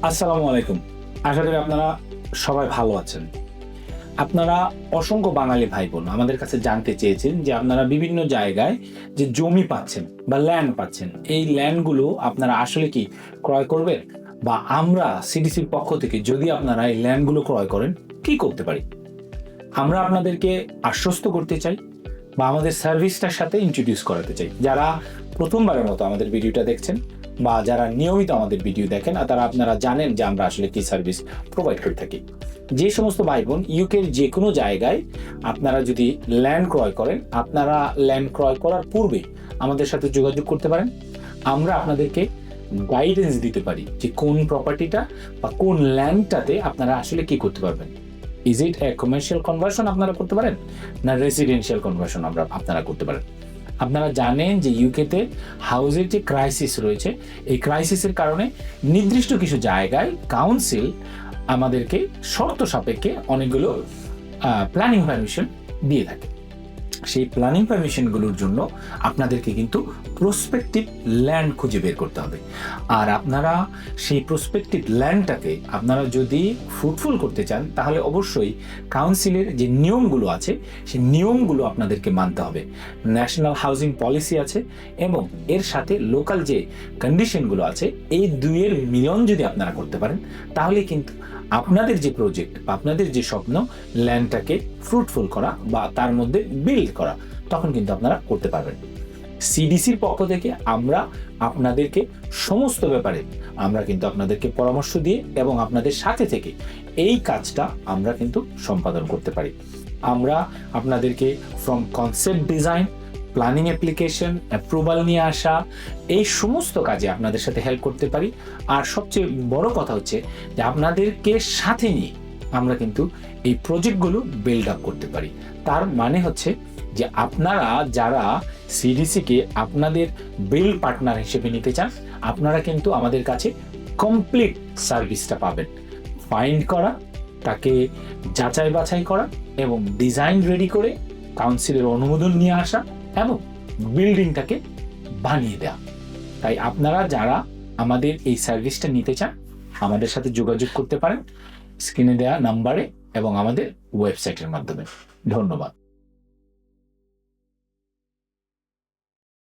আসসালামু আলাইকুম। আশা করি আপনারা সবাই ভালো আছেন। আপনারা অসংখ্য বাঙালি ভাই বোন আমাদের কাছে জানতে চেয়েছেন যে আপনারা বিভিন্ন জায়গায় যে জমি পাচ্ছেন বা ল্যান্ড পাচ্ছেন, এই ল্যান্ডগুলো আপনারা আসলে কি ক্রয় করবেন? বা আমরা সিডিসির পক্ষ থেকে যদি আপনারা এই ল্যান্ডগুলো ক্রয় করেন, কি করতে পারি? আমরা আপনাদেরকে আশ্বস্ত করতে চাই বা আমাদের সার্ভিসটার সাথে ইন্ট্রোডিউস করাতে চাই। যারা প্রথমবারের মতো আমাদের ভিডিওটা দেখছেন বা যারা নিয়মিত আমাদের ভিডিও দেখেন, আর তারা আপনারা জানেন যে আমরা আসলে কি সার্ভিস প্রোভাইড করে থাকি। যে সমস্ত ভাই বোন ইউকের যে কোনো জায়গায় আপনারা যদি ল্যান্ড ক্রয় করেন, আপনারা ল্যান্ড ক্রয় করার পূর্বে আমাদের সাথে যোগাযোগ করতে পারেন। আমরা আপনাদেরকে গাইডেন্স দিতে পারি যে কোন প্রপার্টিটা বা কোন ল্যান্ডটাতে আপনারা আসলে কি করতে পারবেন। Is it A commercial conversion আপনারা করতে পারেন, না রেসিডেন্সিয়াল কনভার্সন আপনারা করতে পারেন। আপনারা জানেন যে ইউকেতে হাউসের যে ক্রাইসিস রয়েছে, এই ক্রাইসিসের কারণে নির্দিষ্ট কিছু জায়গায় কাউন্সিল আমাদেরকে শর্ত সাপেক্ষে অনেকগুলো প্ল্যানিং পারমিশন দিয়ে থাকে। সেই প্ল্যানিং পারমিশনগুলোর জন্য আপনাদেরকে কিন্তু প্রসপেক্টিভ ল্যান্ড খুঁজে বের করতে হবে। আর আপনারা সেই প্রসপেক্টিভ ল্যান্ডটাকে আপনারা যদি ফ্রুটফুল করতে চান, তাহলে অবশ্যই কাউন্সিলের যে নিয়মগুলো আছে সেই নিয়মগুলো আপনাদেরকে মানতে হবে। ন্যাশনাল হাউজিং পলিসি আছে এবং এর সাথে লোকাল যে কন্ডিশনগুলো আছে, এই দুইয়ের মিলন যদি আপনারা করতে পারেন, তাহলে কিন্তু আপনাদের যে প্রজেক্ট বা আপনাদের যে স্বপ্ন, ল্যান্ডটাকে ফ্রুটফুল করা বা তার মধ্যে বিল্ড করা, তখন কিন্তু আপনারা করতে পারবেন। সিডিসির পক্ষ থেকে আমরা আপনাদেরকে সমস্ত ব্যাপারে আমরা কিন্তু আপনাদেরকে পরামর্শ দিয়ে এবং আপনাদের সাথে থেকে এই কাজটা আমরা কিন্তু সম্পাদন করতে পারি। আমরা আপনাদেরকে from concept design, planning application, approval নিয়ে আসা, এই সমস্ত কাজে আপনাদের সাথে হেল্প করতে পারি। আর সবচেয়ে বড় কথা হচ্ছে যে আপনাদেরকে সাথে নিয়ে আমরা কিন্তু এই প্রজেক্টগুলো বিল্ড আপ করতে পারি। তার মানে হচ্ছে যে আপনারা যারা সিডিসিকে আপনাদের বিল্ড পার্টনার হিসেবে নিতে চান, আপনারা কিন্তু আমাদের কাছে কমপ্লিট সার্ভিসটা পাবেন। ফাইন্ড করা, তাকে যাচাই বাছাই করা এবং ডিজাইন রেডি করে কাউন্সিলের অনুমোদন নিয়ে আসা এবং বিল্ডিংটাকে বানিয়ে দেওয়া। তাই আপনারা যারা আমাদের এই সার্ভিসটা নিতে চান, আমাদের সাথে যোগাযোগ করতে পারেন স্ক্রিনে দেওয়া নাম্বারে এবং আমাদের ওয়েবসাইটের মাধ্যমে। ধন্যবাদ।